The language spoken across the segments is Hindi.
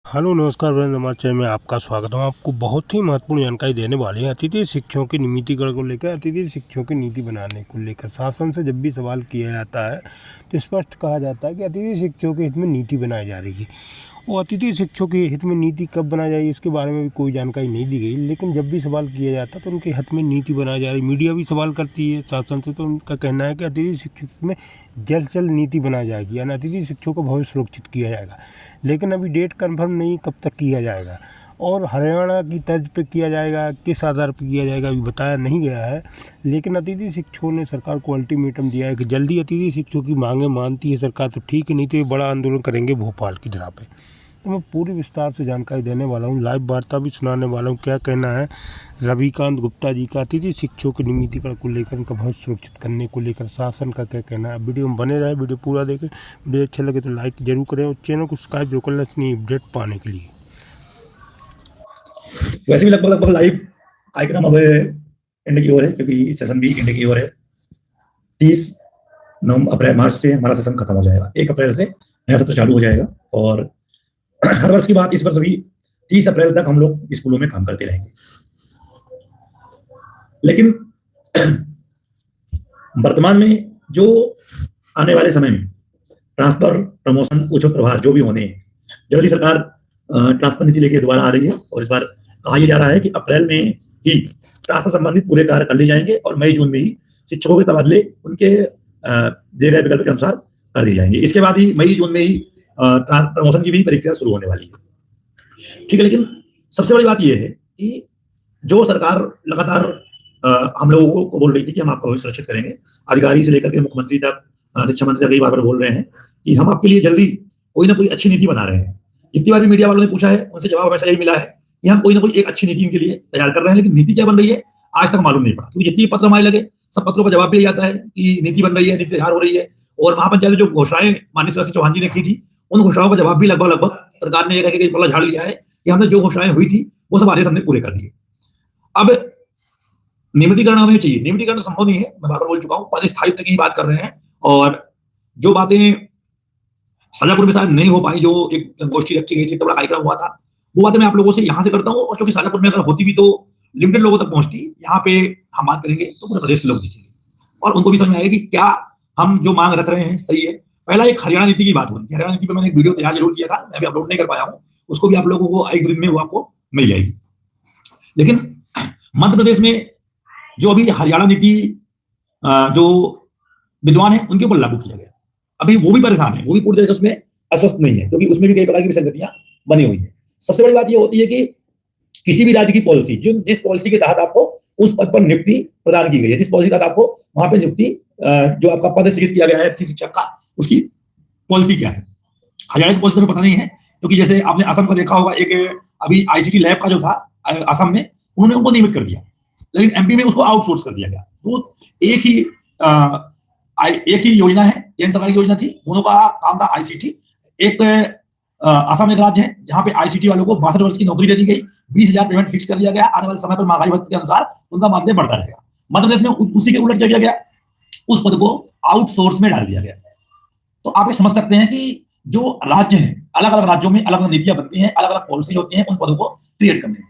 हेलो नमस्कार वीरेंद्र, हमारे चैनल में आपका स्वागत है। हम आपको बहुत ही महत्वपूर्ण जानकारी देने वाले हैं। अतिथि शिक्षकों की नियमितीकरण को लेकर, अतिथि शिक्षकों की नीति बनाने को लेकर शासन से जब भी सवाल किया जाता है तो स्पष्ट कहा जाता है कि अतिथि शिक्षकों के हित में नीति बनाई जा रही है। और अतिथि शिक्षकों के हित में नीति कब बनाई जाएगी इसके बारे में भी कोई जानकारी नहीं दी गई, लेकिन जब भी सवाल किया जाता है तो उनके हित में नीति बनाई जा रही। मीडिया भी सवाल करती है शासन से, तो उनका कहना है कि अतिथि शिक्षक में जल्द से जल्द नीति बनाई जाएगी, यानी अतिथि शिक्षकों का भविष्य सुरक्षित किया जाएगा। लेकिन अभी डेट कंफर्म नहीं कब तक किया जाएगा और हरियाणा की तर्ज पे किया जाएगा, किस आधार पर किया जाएगा अभी बताया नहीं गया है। लेकिन अतिथि शिक्षकों ने सरकार को अल्टीमेटम दिया है कि जल्दी अतिथि शिक्षकों की मांगें मानती है सरकार तो ठीक है, नहीं तो ये बड़ा आंदोलन करेंगे भोपाल की तरह पे। तो मैं पूरी विस्तार से जानकारी देने वाला हूँ, लाइव वार्ता भी सुनाने वाला हूँ। क्या कहना है रविकांत गुप्ता जी का अतिथि शिक्षकों के नियमितीकरण को लेकर, उनका भविष्य सुरक्षित करने को लेकर शासन का क्या कहना है। वीडियो में बने रहे, वीडियो पूरा देखें। वीडियो अच्छा लगे तो लाइक जरूर करें और चैनल को सब्सक्राइब जरूर कर लें अपनी अपडेट पाने के लिए। वैसे भी लगभग लगभग लाइव कार्यक्रम अब एंड की ओर है, क्योंकि सेशन भी एंड की ओर है। 30 अप्रैल मार्च से हमारा सेशन खत्म हो जाएगा। 1 अप्रैल से नया सत्र चालू हो जाएगा और हर वर्ष की बात इस वर्ष भी 30 अप्रैल तक हम लोग स्कूलों में काम करते रहेंगे। लेकिन वर्तमान में जो आने वाले समय में ट्रांसफर, प्रमोशन, उच्च प्रभार जो भी होने हैं, जल्दी सरकार ट्रांसफर नीति लेके दोबारा आ रही है और इस बार कहा यह जा रहा है कि अप्रैल में ही ट्रांसफर संबंधित पूरे कार्य कर लिए जाएंगे और मई जून में ही शिक्षकों के तबादले उनके दिए गए विकल्प के अनुसार कर दिए जाएंगे। इसके बाद ही मई जून में ही प्रमोशन की भी प्रक्रिया शुरू होने वाली है। ठीक है, लेकिन सबसे बड़ी बात यह है कि जो सरकार लगातार हम लोगों को बोल रही थी कि हम आपका भविष्य सुरक्षित करेंगे, अधिकारी से लेकर के मुख्यमंत्री तक, शिक्षा मंत्री तक कई बार बोल रहे हैं कि हम आपके लिए जल्दी कोई ना कोई अच्छी नीति बना रहे हैं। जितनी बार भी मीडिया वालों ने पूछा है उनसे जवाब हमेशा यही मिला है कि हम कोई ना कोई एक अच्छी नीति इनके लिए तैयार कर रहे हैं, लेकिन नीति क्या बन रही है आज तक मालूम नहीं पड़ा। क्योंकि जितनी पत्र हमारे लगे सब पत्रों का जवाब भी यही आता है कि नीति बन रही है, नीति तैयार हो रही है। और महापंचायत में जो घोषणाएं माननीय शिवराज सिंह चौहान जी ने की थी, उन घोषणाओं का जवाब भी लगभग लगभग सरकार ने एक पल्ला झाड़ लिया है कि हमने जो घोषणाएं हुई थी वो सब आदेश हमने पूरे कर दिए। अब नियमितीकरण हमें चाहिए, नियमितीकरण संभव नहीं है, मैं बार बार बोल चुका हूँ। पद स्थायित्व की बात कर रहे हैं और जो बातें शाजापुर में शायद नहीं हो पाई, जो एक संगोष्ठी रखी गई थी, बड़ा कार्यक्रम हुआ था, वो बातें मैं आप लोगों से यहाँ से करता हूँ। और क्योंकि शाजापुर में अगर होती भी तो लिमिटेड लोगों तक पहुंचती, यहाँ पे हम बात करेंगे तो पूरे प्रदेश के लोग देखेंगे और उनको भी समझ में आएगा कि क्या हम जो मांग रख रहे हैं सही है। पहला एक हरियाणा नीति की बात होती है। हरियाणा नीति पर मैंने एक वीडियो तैयार जरूर किया था, मैं भी अपलोड नहीं कर पाया हूँ, उसको भी आप लोगों को एक दिन में वो आपको मिल जाएगी। लेकिन मध्य प्रदेश में जो अभी हरियाणा नीति जो विद्वान है उनके ऊपर लागू किया गया, अभी वो भी परेशान है, वो भी पूरी तरह से उसमें अस्वस्थ नहीं है, क्योंकि उसमें भी कई प्रकार की विसंगतियां बनी हुई है। सबसे बड़ी बात यह होती है कि किसी भी राज्य की पॉलिसी, जिस पॉलिसी के तहत आपको उस पद पर नियुक्ति प्रदान की गई है, जिस पॉलिसी के तहत आपको वहां पर नियुक्ति जो आपका पद सृजित किया गया है शिक्षक का, उसकी पॉलिसी क्या है। हरियाणा की पॉलिसी तो पता नहीं है, क्योंकि जैसे आपने असम का देखा होगा, एक अभी आईसीटी लैब का जो था असम में, उन्होंने उनको नियमित कर दिया, लेकिन एमपी में उसको आउटसोर्स कर दिया गया। तो एक ही योजना है, केंद्र सरकार की योजना थी, दोनों का काम था आईसीटी। एक असम एक राज्य है जहां पे आईसीटी वालों को 62 वर्ष की नौकरी दे दी गई, 20,000 पेमेंट फिक्स कर दिया गया, आने वाले समय पर महंगाई भत्ते के अनुसार उनका मानदेय बढ़ता रहेगा। मध्य प्रदेश में उसी के उलट किया गया, उस पद को आउटसोर्स में डाल दिया गया। तो आप ये समझ सकते हैं कि जो राज्य है, अलग अलग राज्यों में अलग अलग नीतियां बनती हैं, अलग अलग पॉलिसी होती हैं उन पदों को क्रिएट करने में।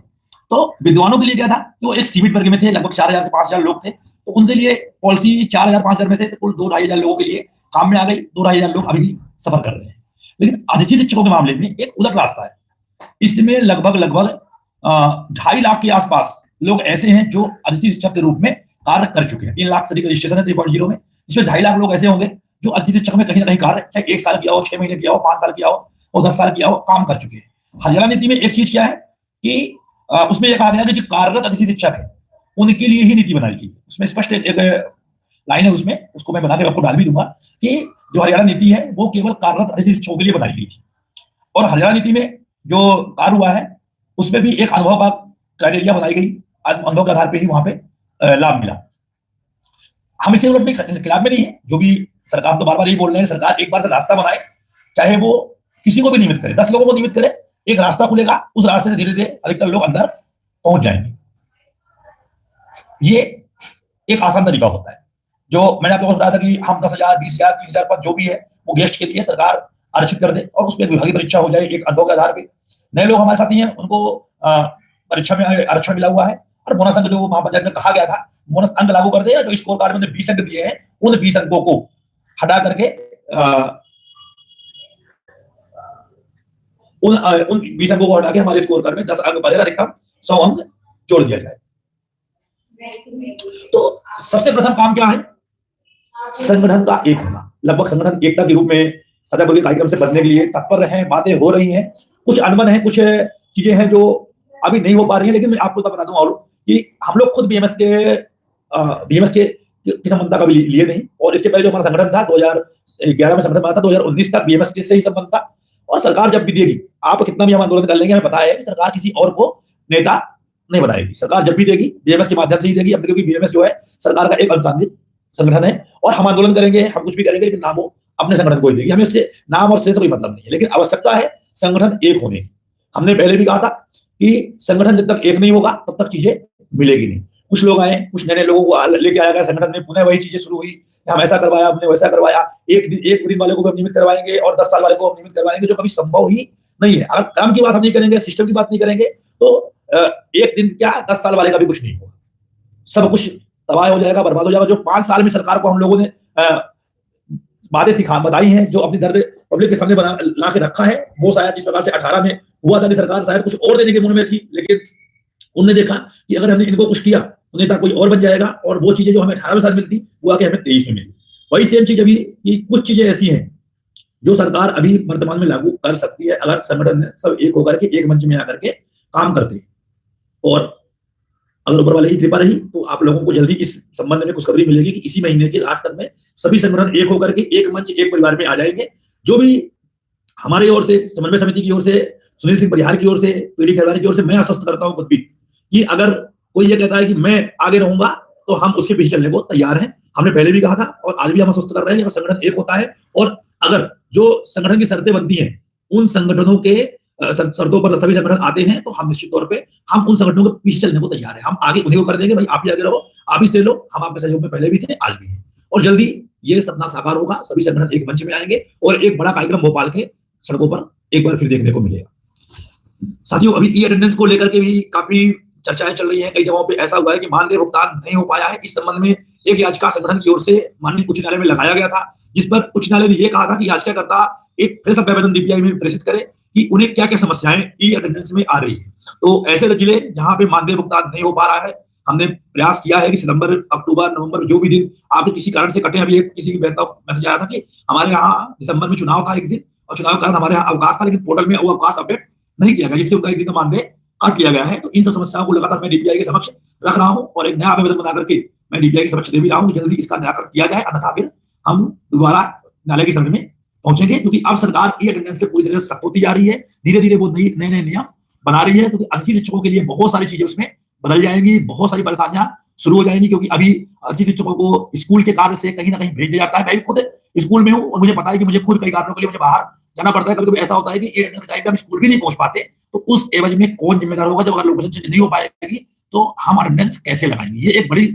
तो विद्वानों के लिए क्या था कि वो एक सीमित वर्ग में थे, लगभग 4,000 से 5,000 लोग थे, तो उनके लिए पॉलिसी 4,000 5,000 में से कुल 2-2,500 लोगों के लिए काम में आ गई। 2-2,500 लोग अभी भी सफर कर रहे हैं। लेकिन अतिथि शिक्षकों के मामले में एक उलट रास्ता है। इसमें लगभग 2.5 लाख के आसपास लोग ऐसे हैं जो अतिथि शिक्षक के रूप में कार्य कर चुके हैं। 3 लाख से अधिक रजिस्ट्रेशन है 3.0 में, इसमें 2.5 लाख लोग ऐसे होंगे जो अतिथि शिक्षक में कहीं ना कहीं कार्य, चाहे 1 साल किया हो, 6 महीने किया हो, 5 साल किया हो और 10 साल किया हो, काम कर चुके हैं। हरियाणा नीति में एक चीज क्या है कि उसमें यह कहा गया कि जो कार्यरत अतिथि शिक्षक है उनके लिए ही नीति बनाई गई। उसमें स्पष्ट एक लाइन है, उसमें उसको मैं बना के आपको डाल भी दूंगा कि जो हरियाणा नीति है वो केवल कार्यरत अतिथि शिक्षकों के लिए बनाई गई थी। और हरियाणा नीति में जो कार्य हुआ है उसमें भी एक अनुभव का क्राइटेरिया बनाई गई, अनुभव के आधार पर ही वहां पे लाभ मिला। हम इसे उलटने के खिलाफ में नहीं है, जो भी सरकार तो बार बार यही बोल रहे हैं, सरकार एक बार से रास्ता बनाए, चाहे वो किसी को भी नियमित करे, 10 लोगों को नियमित करे, एक रास्ता खुलेगा, उस रास्ते से धीरे धीरे अधिकतर लोग अंदर पहुंच जाएंगे। ये एक आसान तरीका होता है। जो मैंने आपको बताया था कि हम 10,000 20,000 30,000 पद जो भी है वो गेस्ट के लिए सरकार आरक्षित कर दे और उसमें विभागीय परीक्षा हो जाए एक अनुभव के आधार पर। नए लोग हमारे साथ नहीं है, उनको परीक्षा में आरक्षण मिला हुआ है, और बोनस अंक जो महापंचायत में कहा गया था बोनस अंक लागू कर दे, जो स्कोर कार्ड में 20 अंक दिए हैं उन 20 अंकों को हटा करके उन 20 अंकों को हटा के हमारे स्कोर कार्ड में 10 अंक पर अधिकतम 100 अंक जोड़ दिया जाए। तो सबसे प्रथम काम क्या है? संगठन का एक होना। लगभग संगठन एकता के रूप में सदाबहार कार्यक्रम से बदलने के लिए तत्पर रहे हैं, बातें हो रही हैं, कुछ अनबन है, कुछ चीजें हैं जो अभी नहीं हो पा रही है। लेकिन मैं आपको बता दूं और कि हम लोग खुद बीएमएस के की संबंधता कभी लिए नहीं, और इसके पहले जो हमारा संगठन था 2011 में संगठन बना था, 2019 तक बीएमएस से ही संबंध था। और सरकार जब भी देगी, आप कितना भी हम आंदोलन कर लेंगे, हमें पता है कि सरकार किसी और को नेता नहीं बनाएगी। सरकार जब भी देगी बीएमएस के माध्यम से ही देगी, क्योंकि बीएमएस जो है सरकार का एक अनुसांगिक संगठन है, और हम आंदोलन करेंगे, हम कुछ भी करेंगे, लेकिन नाम वो अपने संगठन को ही देगी, हमें उससे नाम और से कोई मतलब नहीं है। लेकिन आवश्यकता है संगठन एक होने की। हमने पहले भी कहा था कि संगठन जब तक एक नहीं होगा तब तक चीजें मिलेगी नहीं। कुछ लोग आए, कुछ नए लोगों को लेके आया गया संगठन में, पुनः वही चीजें शुरू हुई, हम ऐसा करवाया, हमने वैसा करवाया, एक दिन वाले को भी नियमित करवाएंगे और 10 साल वाले को नियमित करवाएंगे, जो कभी संभव ही नहीं है। अगर काम की बात हम नहीं करेंगे, सिस्टम की बात नहीं करेंगे, तो एक दिन क्या 10 साल वाले का भी कुछ नहीं होगा, सब कुछ तबाह हो जाएगा, बर्बाद हो जाएगा। जो 5 साल में सरकार को हम लोगों ने बातें बताई हैं, जो अपनी दर्द पब्लिक के सामने ला के रखा है, वो शायद जिस प्रकार से 18 में हुआ था कि सरकार शायद कुछ और देने के मूड में थी, लेकिन उन्होंने देखा कि अगर हमने इनको कुछ किया तो नेता कोई और बन जाएगा, और वो चीजें जो हमें 18 साल मिलती वो आके हमें 23 में मिली। वही सेम चीज अभी कि कुछ चीजें ऐसी हैं जो सरकार अभी वर्तमान में लागू कर सकती है, अगर संगठन सब एक होकर के एक मंच में आकर के काम करते हैं। और अगर ऊपर वाले की कृपा रही तो आप लोगों को जल्दी इस संबंध में खुशखबरी मिलेगी कि इसी महीने के लास्ट तक में सभी संगठन एक होकर के एक मंच, एक परिवार में आ जाएंगे। जो भी हमारी ओर से, समन्वय समिति की ओर से, सुनील सिंह परिहार की ओर से, पीडी खैरवानी की ओर से मैं आश्वस्त करता हूं खुद भी कि अगर कोई ये कहता है कि मैं आगे रहूंगा तो हम उसके पीछे चलने को तैयार हैं। हमने पहले भी कहा था और आज भी हम आश्वस्त कर रहे हैं कि संगठन एक होता है, और अगर जो संगठन की शर्तें बनती हैं उन संगठनों के शर्तों पर सभी संगठन आते हैं, तो हम निश्चित तौर पे हम उन संगठनों के पीछे चलने को तैयार हैं। हम आगे उन्हीं को कर देंगे, भाई आप ही आगे रहो, आप ही से लो, हम आपके सहयोग में पहले भी थे, आज भी हैं, और जल्दी ये सपना साकार होगा। सभी संगठन एक मंच में आएंगे और एक बड़ा कार्यक्रम भोपाल के सड़कों पर एक बार फिर देखने को मिलेगा। साथियों, अभी ई अटेंडेंस को लेकर के भी काफी चर्चाएं चल रही हैं। कई जगहों पे ऐसा हुआ है कि मानदेय भुगतान नहीं हो पाया है। इस संबंध में एक याचिका संगठन की ओर से माननीय उच्च न्यायालय में लगाया गया था, जिस पर उच्च न्यायालय ने यह कहा था कि याचिकाकर्ता एक फिर से आवेदन डीपीआई में प्रेषित करे कि उन्हें क्या क्या समस्याएं ई अटेंडेंस में आ रही है। तो ऐसे जिले जहां पे मानदेय भुगतान नहीं हो पा रहा है, हमने प्रयास किया है कि सितंबर, अक्टूबर, नवंबर जो भी दिन आपके किसी कारण से कटे। अभी एक किसी की मैसेज आया था कि हमारे यहाँ दिसंबर में चुनाव था एक दिन, और चुनाव के कारण हमारे यहाँ अवकाश था, लेकिन पोर्टल में वो अवकाश अपडेट नहीं किया गया, जिससे उनका एक दिन का मानदेय काट लिया गया है। तो इन सब समस्याओं को लगातार मैं डीपीआई के समक्ष रख रहा हूं, और एक नया आवेदन बना करके मैं डीपीआई के समक्ष दे भी रहा हूं कि जल्दी इसका निराकरण किया जाए, अन्यथा फिर हम दोबारा न्यायालय की शरण में पहुंचेंगे। क्योंकि अब सरकार ई अटेंडेंस से पूरी तरह से सख्त होती जा रही है, धीरे धीरे वो नए नए नियम बना रही है, क्योंकि अतिथि शिक्षकों के लिए बहुत सारी चीजें उसमें बदल जाएंगी, बहुत सारी परेशानियां शुरू हो जाएंगी। क्योंकि अभी अतिथि शिक्षकों को स्कूल के कार्य से कहीं ना कहीं भेज दिया जाता है। मैं भी खुद स्कूल में हूँ और मुझे पता है कि मुझे खुद कई कारणों के लिए मुझे बाहर जाना पड़ता है। कभी-कभी ऐसा होता है कि ई अटेंडेंस के टाइम पे हम स्कूल भी नहीं पहुंच पाते, तो उस एवज में कौन जिम्मेदार होगा? जब अगर लोकेशन चेंज नहीं हो पाएगी तो हम अटेंडेंस कैसे लगाएंगे? ये एक बड़ी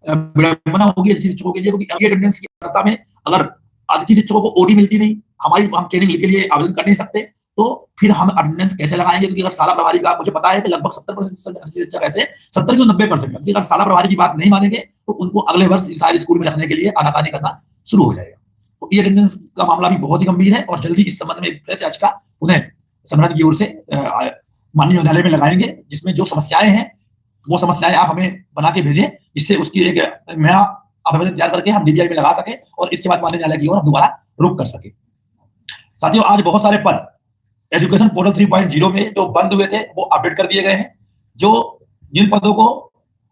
विडंबना होगी अतिथि शिक्षकों के लिए, क्योंकि अटेंडेंस की वार्ता में अगर अतिथि शिक्षकों को ओडी मिलती नहीं, हम ट्रेनिंग के लिए आवेदन कर नहीं सकते, तो फिर हम अटेंडेंस कैसे लगाएंगे? क्योंकि अगर साला प्रभारी का मुझे पता है कि लगभग 70% अतिथि शिक्षक ऐसे 70 की 90%, क्योंकि अगर साला प्रभारी की बात नहीं मानेंगे तो उनको अगले वर्ष शायद स्कूल में रखने के लिए आनाकानी करना शुरू हो जाएगा। तो ई अटेंडेंस का मामला भी बहुत ही गंभीर है, और जल्दी इस संबंध में एक प्रेस याचिका उन्हें संगठन की ओर से माननीय न्यायालय में लगाएंगे, जिसमें जो समस्याएं हैं वो समस्याएं आप हमें बना के भेजें, जिससे उसकी एक नया आवेदन तैयार करके हम डीबीआई में लगा सके और इसके बाद माननीय न्यायालय की ओर हम दोबारा रुख कर सके। साथियों, आज बहुत सारे पद एजुकेशन पोर्टल 3.0 में जो बंद हुए थे वो अपडेट कर दिए गए हैं। जो जिन पदों को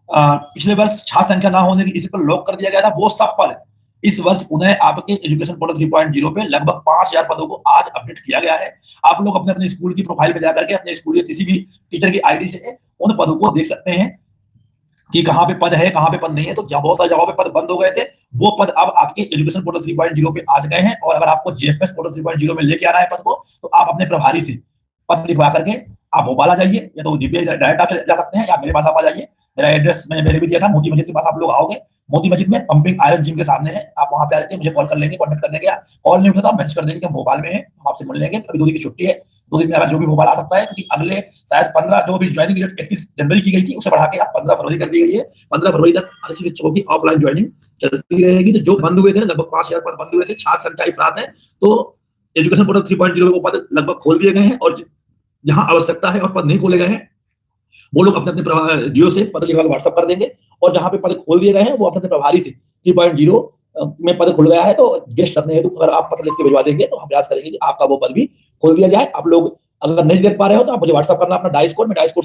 पिछले वर्ष छात्र संख्या ना होने की इसी पर लॉक कर दिया गया था, वो सब पद इस वर्ष पुनः आपके एजुकेशन पोर्टल 3.0 पे लगभग 5000 पदों को आज अपडेट किया गया है। आप लोग अपने अपने स्कूल की प्रोफाइल में जाकर के अपने स्कूल के किसी भी टीचर की आईडी से उन पदों को देख सकते हैं कि कहां पे पद है, कहां पे पद नहीं है। तो बहुत सारी जगहों पे पद बंद हो गए थे, वो पद अब आपके एजुकेशन पोर्टल 3.0 पे आ गए हैं। और अगर आपको जेएफएस पोर्टल 3.0 में लेके आना है पद को, तो आप अपने प्रभारी से पद लिखवा करके आप भोपाल आ जाइए, या तो जीपीआई डायरेक्ट आप जा सकते हैं, या मेरे पास आप आ जाइए। मेरा एड्रेस मैंने पहले भी दिया था, मोती मस्जिद के पास आप लोग आओगे, मोती मस्जिद में पंपिंग आयरन जिम के सामने है, आप वहां पे आके मुझे कॉल कर लेंगे, कॉन्टेक्ट कर लेंगे। कॉल नहीं उठा तो आप मैसेज कर देंगे कि हम भोपाल में हैं, हम आपसे मिल लेंगे। अभी 2 दिन की छुट्टी है, 2 दिन में अगर जो भी मोबाइल आ सकता है, क्योंकि अगले शायद 15 जो भी ज्वाइनिंग डेट 31 जनवरी की गई थी उसे बढ़ा के अब 15 फरवरी कर दी गई है। 15 फरवरी तक अच्छी शिक्षकों की ऑफलाइन ज्वाइनिंग चलती रहेगी। तो जो बंद हुए थे, लगभग 5000 पद बंद हुए थे, छात्र संख्या अफरात है, तो एजुकेशन पोर्टल 3.0 में वो पद लगभग खोल दिए गए हैं, और जहां आवश्यकता है और पद नहीं खोले गए हैं वो लोग अपने अपने जियो से पद लिखवा के व्हाट्सएप कर देंगे, और जहां पे पद खोल दिए गए हैं वो अपने अपने प्रभारी से 3.0 में पद खुल गया है तो गेस्ट रखने हेतु अगर आप पत्र लिख के भिजवा देंगे तो हम प्रयास करेंगे कि आपका वो पद भी खोल दिया जाए। आप लोग अगर नहीं देख पा रहे हो तो आप मुझे व्हाट्सएप करना अपना डाइस कोड, मैं डाइस कोड